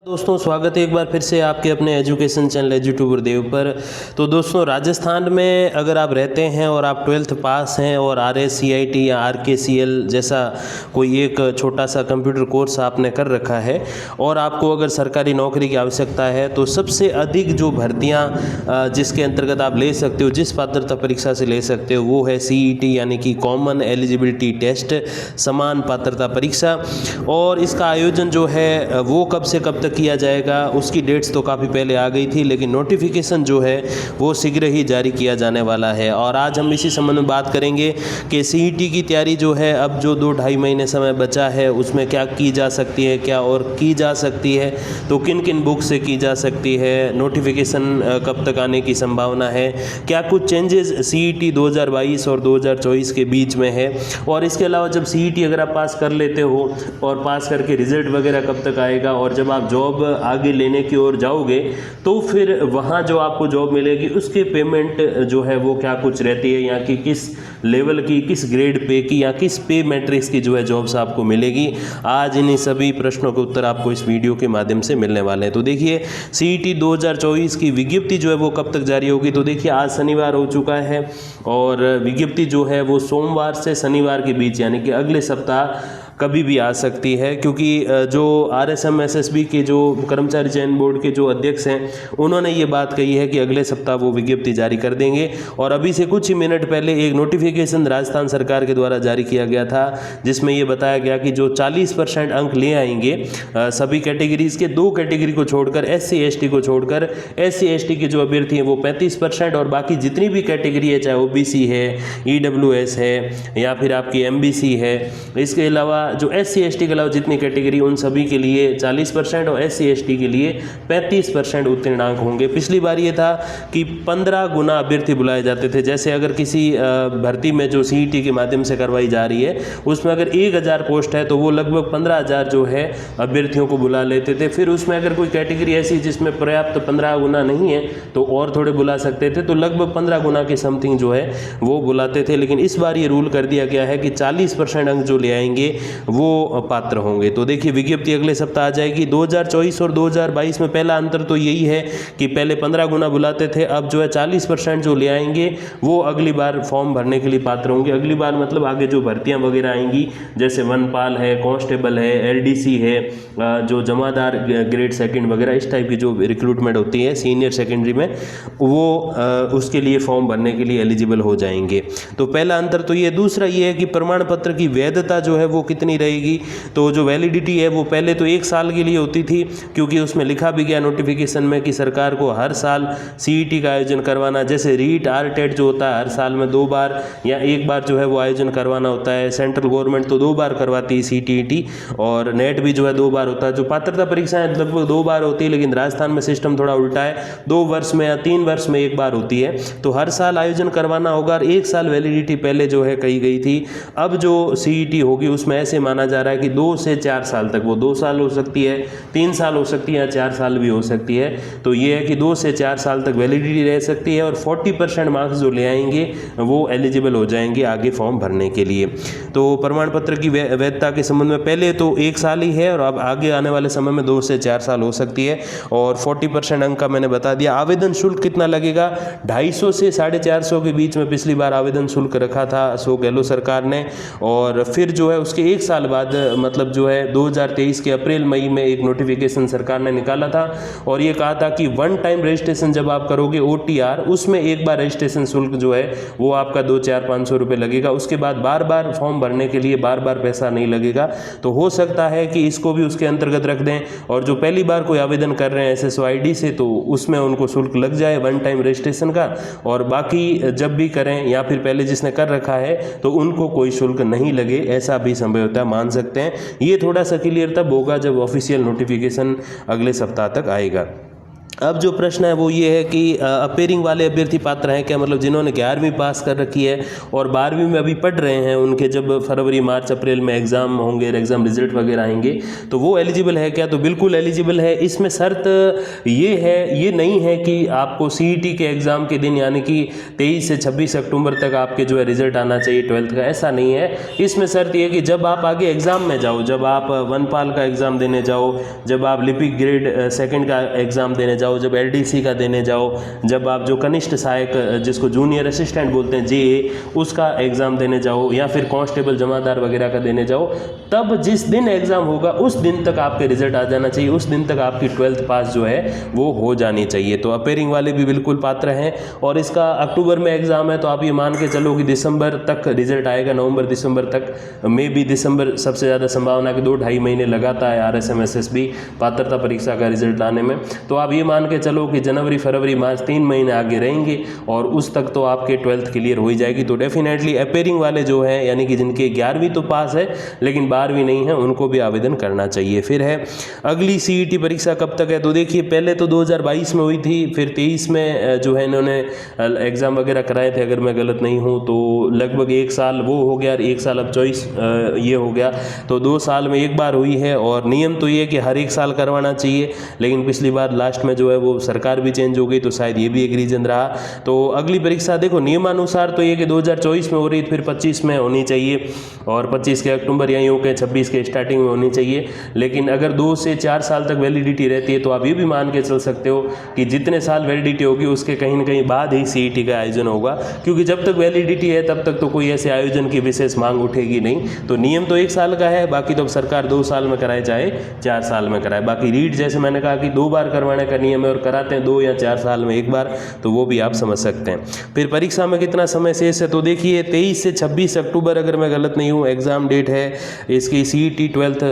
दोस्तों स्वागत है एक बार फिर से आपके अपने एजुकेशन चैनल एजुट्यूबर देव पर। तो दोस्तों राजस्थान में अगर आप रहते हैं और आप 12th पास हैं और RSCIT या RKCL जैसा कोई एक छोटा सा कंप्यूटर कोर्स आपने कर रखा है और आपको अगर सरकारी नौकरी की आवश्यकता है तो सबसे अधिक जो भर्तियां जिसके अंतर्गत आप ले सकते हो, जिस पात्रता परीक्षा से ले सकते हो वो है CET यानी कि कॉमन एलिजिबिलिटी टेस्ट, समान पात्रता परीक्षा। और इसका आयोजन जो है वो कब से कब तक किया जाएगा, उसकी डेट्स तो काफ़ी पहले आ गई थी, लेकिन नोटिफिकेशन जो है वो शीघ्र ही जारी किया जाने वाला है। और आज हम इसी संबंध में बात करेंगे कि CET की तैयारी जो है अब जो 2-2.5 महीने समय बचा है उसमें क्या की जा सकती है, क्या और की जा सकती है, तो किन किन बुक से की जा सकती है, नोटिफिकेशन कब तक आने की संभावना है, क्या कुछ चेंजेस CET 2022 और 2024 के बीच में है। और इसके अलावा जब CET अगर आप पास कर लेते हो और पास करके रिजल्ट वगैरह कब तक आएगा, और जब आप जॉब आगे लेने की ओर जाओगे तो फिर वहाँ जो आपको जॉब मिलेगी उसके पेमेंट जो है वो क्या कुछ रहती है, या कि किस लेवल की, किस ग्रेड पे की या किस पे मैट्रिक्स की जो है जॉब्स आपको मिलेगी। आज इन्हीं सभी प्रश्नों के उत्तर आपको इस वीडियो के माध्यम से मिलने वाले हैं। तो देखिए CET 2024 की विज्ञप्ति जो है वो कब तक जारी होगी, तो देखिए आज शनिवार हो चुका है और विज्ञप्ति जो है वो सोमवार से शनिवार के बीच यानी कि अगले सप्ताह कभी भी आ सकती है, क्योंकि जो RSM SSB के जो कर्मचारी चयन बोर्ड के जो अध्यक्ष हैं उन्होंने ये बात कही है कि अगले सप्ताह वो विज्ञप्ति जारी कर देंगे। और अभी से कुछ ही मिनट पहले एक नोटिफिकेशन राजस्थान सरकार के द्वारा जारी किया गया था जिसमें ये बताया गया कि जो 40% अंक ले आएंगे सभी कैटेगरीज़ के, 2 कैटेगरी को छोड़कर SC ST को छोड़कर, SC ST के जो अभ्यर्थी हैं वो 35% और बाकी जितनी भी कैटेगरी है चाहे OBC है, EWS है या फिर आपकी MBC है, इसके अलावा जो SC ST के अलावा जितनी कैटेगरी उन सभी के लिए 40% और SC ST के लिए 35% उत्तीर्णांक होंगे। पिछली बार ये था कि 15 गुना अभ्यर्थी बुलाए जाते थे। जैसे अगर किसी भर्ती में जो CET के माध्यम से करवाई जा रही है उसमें अगर 1000 पोस्ट है तो वो लगभग 15,000 जो है अभ्यर्थियों को बुला लेते थे। फिर उसमें अगर कोई कैटेगरी ऐसी जिसमें पर्याप्त 15 गुना नहीं है तो और थोड़े बुला सकते थे, तो लगभग 15 गुना के समथिंग जो है वो बुलाते थे। लेकिन इस बार ये रूल कर दिया गया है कि 40% अंक जो ले आएंगे वो पात्र होंगे। तो देखिए विज्ञप्ति अगले सप्ताह आ जाएगी। 2024 और 2022 में पहला अंतर तो यही है कि पहले 15 गुना बुलाते थे, अब जो है 40% जो ले आएंगे वो अगली बार फॉर्म भरने के लिए पात्र होंगे। अगली बार मतलब आगे जो भर्तियां वगैरह आएंगी जैसे वनपाल है, कांस्टेबल है, LDC है, जो जमादार ग्रेड सेकंड वगैरह इस टाइप की जो रिक्रूटमेंट होती है सीनियर सेकेंडरी में, वो उसके लिए फॉर्म भरने के लिए एलिजिबल हो जाएंगे। तो पहला अंतर तो ये। दूसरा ये है कि प्रमाण पत्र की वैधता जो है वो कितनी रहेगी, तो जो वैलिडिटी है वो पहले तो 1 साल के लिए होती थी, क्योंकि उसमें लिखा भी गया नोटिफिकेशन में कि सरकार को हर साल CET का आयोजन करवाना, जैसे रीट RTET जो होता है हर साल में 2 बार या 1 बार जो है वो आयोजन करवाना होता है। सेंट्रल गवर्नमेंट तो 2 बार करवाती है CTET, और नेट भी जो है 2 बार होता है। जो पात्रता परीक्षाएं लगभग 2 बार होती है, लेकिन राजस्थान में सिस्टम थोड़ा उल्टा है, 2 वर्ष में या 3 वर्ष में 1 बार होती है। तो हर साल आयोजन करवाना होगा और 1 साल वैलिडिटी पहले जो है कही गई थी। अब जो CET होगी उसमें ऐसे माना जा रहा है कि 2 से 4 साल तक, वो 2 साल हो सकती है, 3 साल हो सकती है या 4 साल भी हो सकती है। तो ये है कि 2 से 4 साल तक वैलिडिटी रह सकती है और 40% मार्क्स जो ले आएंगे वो एलिजिबल हो जाएंगे आगे फॉर्म भरने के लिए। तो प्रमाण पत्र की वैधता के संबंध में पहले तो 1 साल ही है और अब आगे आने वाले समय में 2 से 4 साल हो सकती है। और 40% अंक का मैंने बता दिया। आवेदन शुल्क कितना लगेगा, 250 से 450 के बीच में पिछली बार आवेदन शुल्क रखा था अशोक गहलोत सरकार ने। और फिर जो है उसके 1 साल बाद मतलब जो है 2023 के अप्रैल मई में एक नोटिफिकेशन सरकार ने निकाला था और ये कहा था कि 1 टाइम रजिस्ट्रेशन जब आप करोगे OTR, उसमें एक बार रजिस्ट्रेशन शुल्क जो है वो आपका 200-400-500 रुपये लगेगा। उसके बाद बार बार फॉर्म भरने के लिए बार बार पैसा नहीं लगेगा। तो हो सकता है कि इसको भी उसके अंतर्गत रख दें, और जो पहली बार कोई आवेदन कर रहे हैं SSO ID से तो उसमें उनको शुल्क लग जाए 1 टाइम रजिस्ट्रेशन का, और बाकी जब भी करें या फिर पहले जिसने कर रखा है तो उनको कोई शुल्क नहीं लगे, ऐसा भी संभवतः मान सकते हैं। ये थोड़ा सा क्लियर तब होगा जब ऑफिशियल नोटिफिकेशन अगले सप्ताह तक आएगा। अब जो प्रश्न है वो ये है कि अपेयरिंग वाले अभ्यर्थी पात्र हैं क्या, मतलब जिन्होंने 11वीं पास कर रखी है और 12वीं में अभी पढ़ रहे हैं, उनके जब फरवरी मार्च अप्रैल में एग्ज़ाम होंगे, एग्ज़ाम रिजल्ट वगैरह आएंगे, तो वो एलिजिबल है क्या? तो बिल्कुल एलिजिबल है। इसमें शर्त ये नहीं है कि आपको CET के एग्ज़ाम के दिन यानी कि 23 से 26 अक्टूबर तक आपके जो है रिजल्ट आना चाहिए 12th का, ऐसा नहीं है। इसमें शर्त ये कि जब आप आगे एग्ज़ाम में जाओ, जब आप वनपाल का एग्ज़ाम देने जाओ, जब आप लिपिक ग्रेड 2 का एग्ज़ाम देने जाओ, जब LDC का देने जाओ, जब आप जो कनिष्ठ सहायक जिसको जूनियर असिस्टेंट बोलते हैं JA उसका एग्ज़ाम देने जाओ, या फिर कांस्टेबल जमादार वगैरह का देने जाओ, तब जिस दिन एग्ज़ाम होगा उस दिन तक आपके रिजल्ट आ जाना चाहिए, उस दिन तक आपकी 12th पास जो है वो हो जानी चाहिए। तो अपेयरिंग वाले भी बिल्कुल पात्र हैं। और इसका अक्टूबर में एग्ज़ाम है, तो आप ये मान के चलो कि दिसंबर तक रिजल्ट आएगा, नवंबर दिसंबर तक, मे भी दिसंबर सबसे ज़्यादा संभावना कि 2-2.5 महीने लगाता है RSM-SSB पात्रता परीक्षा का रिजल्ट लाने में। तो आप ये मान के चलो कि जनवरी फरवरी मार्च 3 महीने आगे रहेंगे और उस तक तो आपके 12th क्लियर हो ही जाएगी। तो डेफिनेटली अपेयरिंग वाले जो हैं यानी कि जिनके 11वीं तो पास है लेकिन 12वीं नहीं है, उनको भी आवेदन करना चाहिए। फिर है अगली CET परीक्षा कब तक है? तो देखिए पहले तो 2022 में हुई थी, फिर 23 में जो है इन्होंने एग्ज़ाम वगैरह कराए थे, अगर मैं गलत नहीं हूँ तो लगभग 1 साल वो हो गया, 1 साल अब 24 ये हो गया, तो 2 साल में एक बार हुई है। और नियम तो ये कि हर 1 साल करवाना चाहिए, लेकिन पिछली बार लास्ट में जो है वो सरकार भी चेंज हो गई, तो शायद ये भी एक रीज़न रहा। तो अगली परीक्षा देखो नियमानुसार तो ये कि 2024 में हो रही, फिर 25 में होनी चाहिए, और 25 के अक्टूबर या यूँ के 26 के स्टार्टिंग में होनी चाहिए। लेकिन अगर 2 से 4 साल तक वैलिडिटी रहती है, तो आप ये भी मान के चल सकते हो कि जितने साल वैलिडिटी होगी उसके कहीं ना कहीं बाद ही CET का आयोजन होगा, क्योंकि जब तक वैलिडिटी है तब तक तो कोई ऐसे आयोजन की विशेष मांग उठेगी नहीं। तो नियम तो 1 साल का है, बाकी तो सरकार 2 साल में कराए चाहे 4 साल में कराए। बाकी रीट जैसे मैंने कहा कि 2 बार करवाने का नियम है और कराते हैं 2 या 4 साल में एक बार, तो वो भी आप समझ सकते हैं। फिर परीक्षा में कितना समय शेष है? तो देखिए 23 से 26 अक्टूबर अगर मैं गलत नहीं हूँ एग्ज़ाम डेट है इसकी CET 12th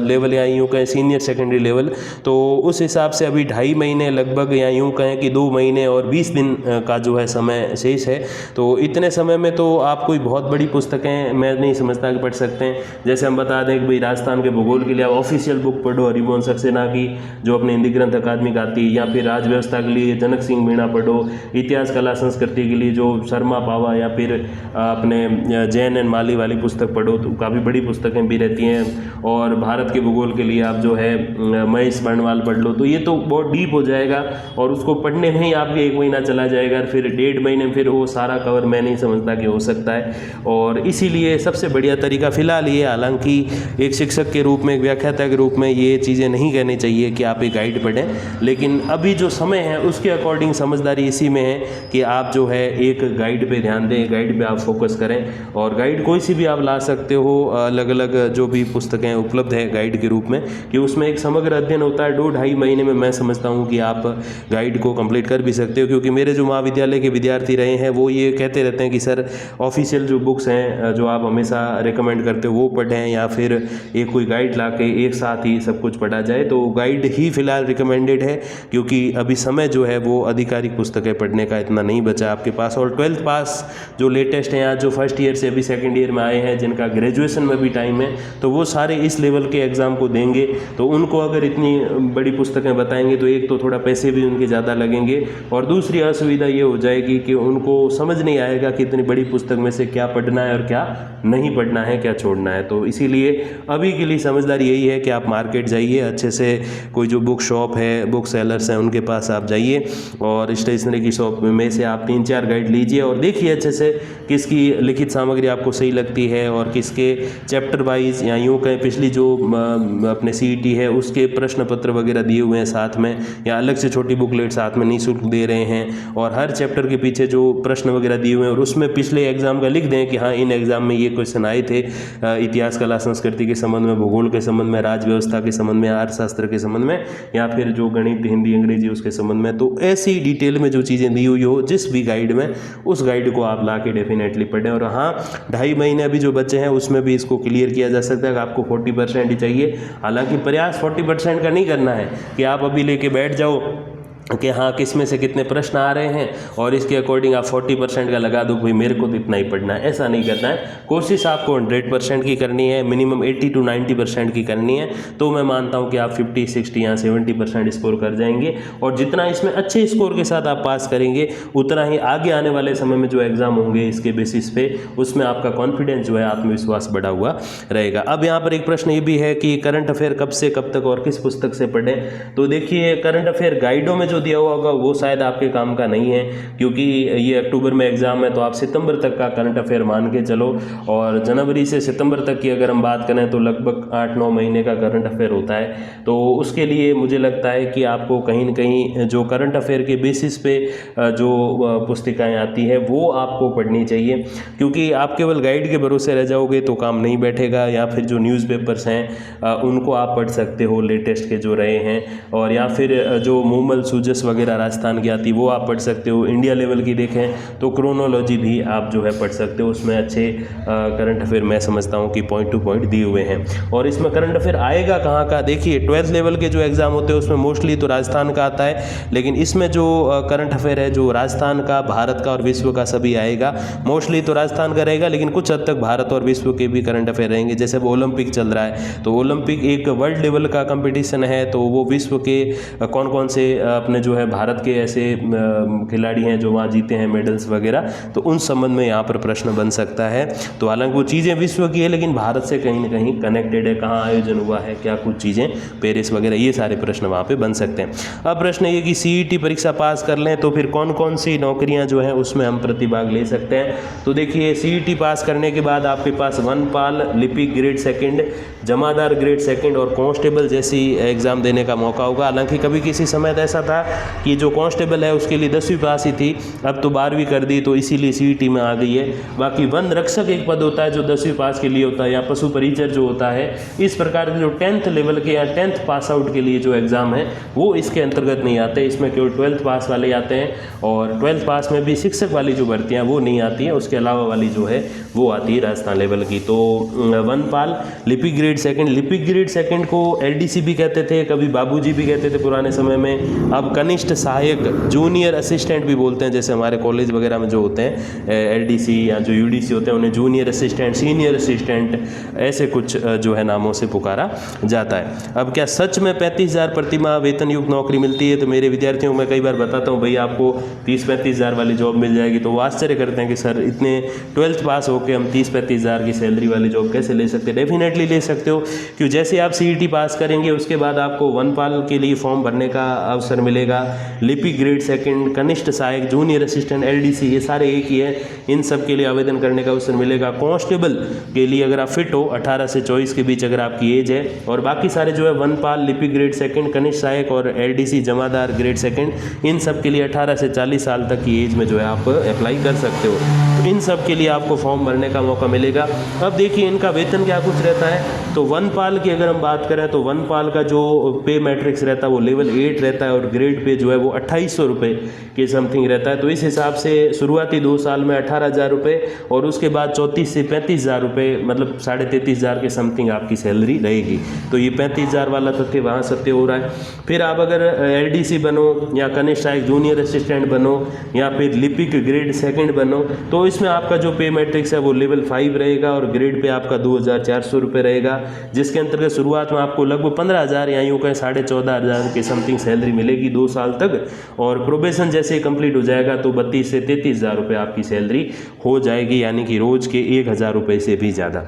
लेवल या यूँ कहें सीनियर सेकेंडरी लेवल, तो उस हिसाब से अभी 2.5 महीने लगभग, या यूँ कहें कि 2 महीने और 20 दिन का जो है समय शेष है। तो इतने समय में तो आप कोई बहुत बड़ी पुस्तकें मैं नहीं समझता कि पढ़ सकते हैं। जैसे हम बता दें कि भाई राजस्थान के भूगोल के लिए आप ऑफिशियल बुक पढ़ो हरिवंश सक्सेना की जो अपने हिंदी ग्रंथ अकादमी का आती है, या फिर राज व्यवस्था के लिए जनक सिंह मीणा पढ़ो, इतिहास कला संस्कृति के लिए जो शर्मा पावा या फिर अपने जैन एंड माली वाली पुस्तक पढ़ो, तो काफ़ी बड़ी पुस्तकें भी रहती हैं। और भारत के भूगोल के लिए आप जो है महेश बर्णवाल पढ़ लो, तो ये तो बहुत डीप हो जाएगा और उसको पढ़ने में ही आपके 1 महीना चला जाएगा, फिर 1.5 महीने में फिर वो सारा कवर मैं नहीं समझता कि हो सकता है। और इसीलिए सबसे बढ़िया तरीका फ़िलहाल ये, हालांकि एक शिक्षक के रूप में, एक व्याख्याता के रूप में ये चीज़ें नहीं कहनी चाहिए कि आप एक गाइड पढ़ें, लेकिन अभी जो समय है उसके अकॉर्डिंग समझदारी इसी में है कि आप जो है एक गाइड पे ध्यान दें, गाइड पे आप फोकस करें। और गाइड कोई सी भी आप ला सकते हो, अलग अलग जो भी पुस्तकें उपलब्ध है गाइड के रूप में, कि उसमें एक समग्र अध्ययन होता है। 2-2.5 महीने में मैं समझता हूँ कि आप गाइड को कंप्लीट कर भी सकते हो। क्योंकि मेरे जो महाविद्यालय के विद्यार्थी रहे हैं वो ये कहते रहते हैं कि सर ऑफिशियल जो बुक्स हैं जो आप हमेशा रिकमेंड करते हो वो पढ़ें, या फिर एक कोई गाइड ला के एक साथ ही सब कुछ पढ़ा जाए। तो गाइड ही फिलहाल रिकमेंडेड है, क्योंकि अभी समय जो है वो आधिकारिक पुस्तकें पढ़ने का इतना नहीं बचा आपके पास। और 12th पास जो लेटेस्ट हैं या जो फर्स्ट ईयर से अभी सेकंड ईयर में आए हैं, जिनका ग्रेजुएशन में भी टाइम है, तो वो सारे इस लेवल के एग्ज़ाम को देंगे। तो उनको अगर इतनी बड़ी पुस्तकें बताएंगे तो एक तो थोड़ा पैसे भी उनके ज़्यादा लगेंगे, और दूसरी असुविधा ये हो जाएगी कि उनको समझ नहीं आएगा कि इतनी बड़ी पुस्तक में से क्या पढ़ना है और क्या नहीं पढ़ना है, क्या छोड़ना है। तो इसीलिए अभी के लिए समझदारी यही है कि आप मार्केट जाइए, अच्छे से कोई जो बुक शॉप है, बुक सेलर्स हैं, उनके पास आप जाइए, और स्टेशनरी की शॉप में से आप 3-4 गाइड लीजिए और देखिए अच्छे से किसकी लिखित सामग्री आपको सही लगती है, और किसके चैप्टर वाइज या यूँ कहें पिछली जो अपने CET है उसके प्रश्न पत्र वगैरह दिए हुए हैं साथ में, या अलग से छोटी बुकलेट साथ में निःशुल्क दे रहे हैं, और हर चैप्टर के पीछे जो प्रश्न वगैरह दिए हुए हैं और उसमें पिछले एग्जाम का लिख दें कि हाँ इन एग्जाम में ये क्वेश्चन आए थे, इतिहास कला संस्कृति के संबंध में, भूगोल के संबंध में, राज व्यवस्था के संबंध में, अर्थशास्त्र के संबंध में, या फिर जो गणित हिंदी अंग्रेजी उसके संबंध में। तो ऐसी डिटेल में जो चीज़ें दी हुई हो जिस भी गाइड में, उस गाइड को आप ला के डेफिनेटली पढ़ें। और हाँ 2.5 महीने अभी जो बचे हैं उसमें भी इसको क्लियर किया जा सकता है कि आपको 40% ही चाहिए। हालांकि प्रयास 40% का नहीं करना है कि आप अभी लेके बैठ जाओ कि हाँ किस में से कितने प्रश्न आ रहे हैं और इसके अकॉर्डिंग आप 40% का लगा दो भाई मेरे को तो इतना ही पढ़ना है, ऐसा नहीं करना है। कोशिश आपको 100% की करनी है, मिनिमम 80 to 90% की करनी है, तो मैं मानता हूँ कि आप 50, 60 या 70% स्कोर कर जाएंगे। और जितना इसमें अच्छे स्कोर के साथ आप पास करेंगे उतना ही आगे आने वाले समय में जो एग्ज़ाम होंगे इसके बेसिस पे उसमें आपका कॉन्फिडेंस जो है, आत्मविश्वास बढ़ा हुआ रहेगा। अब यहाँ पर एक प्रश्न ये भी है कि करंट अफेयर कब से कब तक और किस पुस्तक से पढ़ें। तो देखिए करंट अफेयर गाइडों में जो दिया हुआ होगा वो शायद आपके काम का नहीं है, क्योंकि ये अक्टूबर में एग्ज़ाम है तो आप सितंबर तक का करंट अफेयर मान के चलो। और जनवरी से सितंबर तक की अगर हम बात करें तो लगभग 8-9 महीने का करंट अफेयर होता है। तो उसके लिए मुझे लगता है कि आपको कहीं न कहीं जो करंट अफेयर के बेसिस पे जो पुस्तिकाएँ आती है वो आपको पढ़नी चाहिए, क्योंकि आप केवल गाइड के भरोसे रह जाओगे तो काम नहीं बैठेगा। या फिर जो न्यूज़पेपर्स हैं उनको आप पढ़ सकते हो, लेटेस्ट के जो रहे हैं, और या फिर जो मूमल सूजस वगैरह राजस्थान की आती वो आप पढ़ सकते हो। इंडिया लेवल की देखें तो क्रोनोलॉजी भी आप जो है पढ़ सकते हो, उसमें अच्छे करंट अफेयर मैं समझता हूँ कि पॉइंट टू पॉइंट दिए हुए हैं। और इसमें करंट अफेयर आएगा कहाँ का, देखिए 12th लेवल के जो एग्ज़ाम होते हैं उसमें मोस्टली तो राजस्थान का आता है, लेकिन इसमें जो करंट अफेयर है जो राजस्थान का, भारत का और विश्व का सभी आएगा। मोस्टली तो राजस्थान का रहेगा, लेकिन कुछ हद तक भारत और विश्व के भी करंट अफेयर रहेंगे। जैसे वो ओलंपिक चल रहा है तो ओलंपिक एक वर्ल्ड लेवल का कंपटीशन है, तो वो विश्व के कौन कौन से अपने जो है भारत के ऐसे खिलाड़ी हैं जो वहाँ जीते हैं मेडल्स वगैरह, तो उन संबंध में यहाँ पर प्रश्न बन सकता है। तो हालांकि वो चीज़ें विश्व की है लेकिन भारत से कहीं ना कहीं कनेक्टेड है, कहाँ आयोजन हुआ है, क्या कुछ चीज़ें, पेरिस वगैरह, ये सारे प्रश्न वहाँ पे बन सकते हैं। अब प्रश्न ये कि CET परीक्षा पास कर लें तो फिर कौन कौन सी नौकरियाँ जो हैं उसमें हम प्रतिभाग ले सकते हैं। तो देखिए CET पास करने के बाद आपके पास वनपाल, लिपिक ग्रेड 2, जमादार ग्रेड 2 और कांस्टेबल जैसी एग्ज़ाम देने का मौका होगा। हालांकि कभी किसी समय ऐसा था कि जो कांस्टेबल है उसके लिए 10वीं पास ही थी, अब तो 12वीं कर दी, तो इसीलिए CET में आ गई है। बाकी वन रक्षक एक पद होता है जो 10वीं पास के लिए होता है, या पशु परिचर जो होता है, इस प्रकार के जो 10th लेवल के या 10th पास आउट के लिए जो एग्ज़ाम है वो इसके अंतर्गत नहीं आते, इसमें केवल 12th पास वाले आते हैं। और 12th पास में भी शिक्षक वाली जो भर्तियाँ वो नहीं आती हैं, उसके अलावा वाली जो है वो आती है राजस्थान लेवल की। तो वनपाल, लिपिक ग्रेड 2, लिपिक ग्रेड 2 को LDC भी कहते थे, कभी बाबूजी भी कहते थे पुराने समय में, अब कनिष्ठ सहायक, जूनियर असिस्टेंट भी बोलते हैं। जैसे हमारे कॉलेज वगैरह में जो होते हैं LDC या जो UDC होते हैं उन्हें जूनियर असिस्टेंट, सीनियर असिस्टेंट, ऐसे कुछ जो है नामों से पुकारा जाता है। अब क्या सच में 35,000 प्रतिमाह वेतन युक्त नौकरी मिलती है? तो मेरे विद्यार्थियों को मैं कई बार बताता हूँ भाई आपको 30-35,000 वाली जॉब मिल जाएगी, तो वो आश्चर्य करते हैं कि सर इतने 12th पास होकर हम 30-35,000 की सैलरी वाली जॉब कैसे ले सकते हैं। डेफिनेटली ले सकते हो, क्यों जैसे आप CET पास करेंगे उसके बाद आपको वनपाल के लिए फॉर्म भरने का अवसर मिलेगा, लिपिक ग्रेड 2, कनिष्ठ सहायक, जूनियर असिस्टेंट, LDC, ये सारे एक ही है, इन सब के लिए आवेदन करने का अवसर मिलेगा। कांस्टेबल के लिए अगर आप फिट हो 18 से 24 के बीच अगर आपकी एज है, और बाकी सारे जो है वनपाल, लिपिक ग्रेड 2, कनिष्ठ सहायक और LDC जमादार ग्रेड 2, इन सब के लिए 18 से 40 साल तक की एज में जो है आप अप्लाई कर सकते हो। तो इन सब के लिए आपको फॉर्म भरने का मौका मिलेगा। अब देखिए इनका वेतन क्या कुछ रहता है। तो वनपाल की अगर हम बात करें तो वनपाल का जो पे मैट्रिक्स रहता है वो लेवल 8 रहता है, और ग्रेड पे जो है वो 2800 रुपये के समथिंग रहता है। तो इस हिसाब से शुरुआती 2 साल में 18,000 रुपये, और उसके बाद 34 से 35,000 रुपये, मतलब 33,500 के समथिंग आपकी सैलरी रहेगी। तो ये 35,000 वाला तथ्य वहाँ सत्य हो रहा है। फिर आप अगर LDC बनो या कनिष्ठ सहायक जूनियर असिस्टेंट बनो या फिर लिपिक ग्रेड 2 बनो, तो इसमें आपका जो पे मैट्रिक्स है वो लेवल 5 रहेगा, और ग्रेड पे आपका 2,400 रुपये रहेगा, जिसके अंतर्गत शुरुआत में आपको लगभग 15,000 या यूँ कहें 14,500 के समथिंग सैलरी मिलेगी 2 साल तक। और प्रोबेशन जैसे कंप्लीट हो जाएगा तो 32 से 33,000 रुपये आपकी सैलरी हो जाएगी, यानी कि रोज़ के 1,000 रुपये से भी ज़्यादा।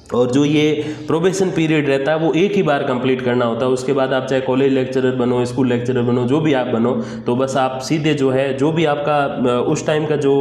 और जो ये प्रोबेशन पीरियड रहता है वो एक ही बार कंप्लीट करना होता है। उसके बाद आप चाहे कॉलेज लेक्चरर बनो, स्कूल लेक्चरर बनो, जो भी आप बनो, तो बस आप सीधे जो है जो भी आपका उस टाइम का जो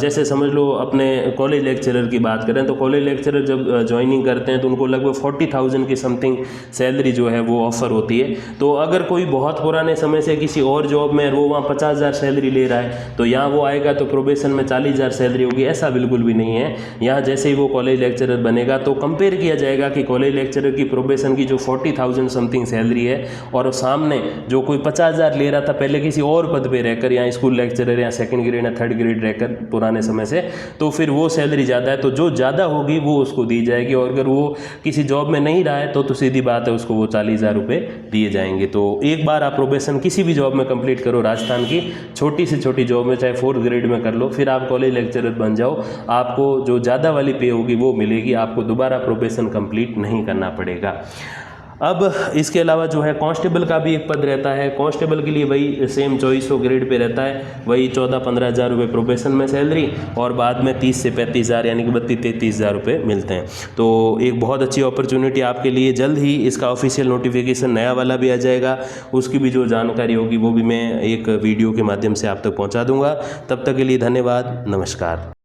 जैसे समझ लो अपने कॉलेज लेक्चरर की बात करें तो कॉलेज लेक्चरर जब ज्वाइनिंग करते हैं तो उनको लगभग 40,000 की समथिंग सैलरी जो है वो ऑफ़र होती है। तो अगर कोई बहुत पुराने समय से किसी और जॉब में वो वहाँ 50,000 सैलरी ले रहा है तो यहाँ वो आएगा तो प्रोबेशन में 40,000 सैलरी होगी, ऐसा बिल्कुल भी नहीं है। यहाँ जैसे ही वो कॉलेज लेक्चरर बनेगा जाएगा तो कंपेयर किया जाएगा कि कॉलेज लेक्चरर की प्रोबेशन की जो 40,000 समथिंग सैलरी है और सामने जो कोई 50,000 ले रहा था पहले किसी और पद पे रहकर, या स्कूल लेक्चरर या सेकंड ग्रेड या थर्ड ग्रेड रहकर पुराने समय से, तो फिर वो सैलरी ज़्यादा है तो जो ज़्यादा होगी वो उसको दी जाएगी, और अगर वो किसी जॉब में नहीं रहा है तो सीधी बात है उसको वो 40,000 रुपये दिए जाएंगे। तो एक बार आप प्रोबेशन किसी भी जॉब में कंप्लीट करो, राजस्थान की छोटी से छोटी जॉब में, चाहे 4th ग्रेड में कर लो, फिर आप कॉलेज लेक्चरर बन जाओ, आपको जो ज़्यादा वाली पे होगी वो मिलेगी, आपको दोबारा प्रोबेशन कंप्लीट नहीं करना पड़ेगा। अब इसके अलावा जो है कांस्टेबल का भी एक पद रहता है। कांस्टेबल के लिए वही सेम 2400 ग्रेड पे रहता है, वही 14-15 हज़ार रुपये प्रोबेशन में सैलरी, और बाद में 30 से 35 हज़ार यानी कि 32-33 हज़ार रुपये मिलते हैं। तो एक बहुत अच्छी अपॉर्चुनिटी आपके लिए, जल्द ही इसका ऑफिशियल नोटिफिकेशन नया वाला भी आ जाएगा, उसकी भी जो जानकारी होगी वो भी मैं एक वीडियो के माध्यम से आप तक पहुँचा दूँगा। तब तक के लिए धन्यवाद, नमस्कार।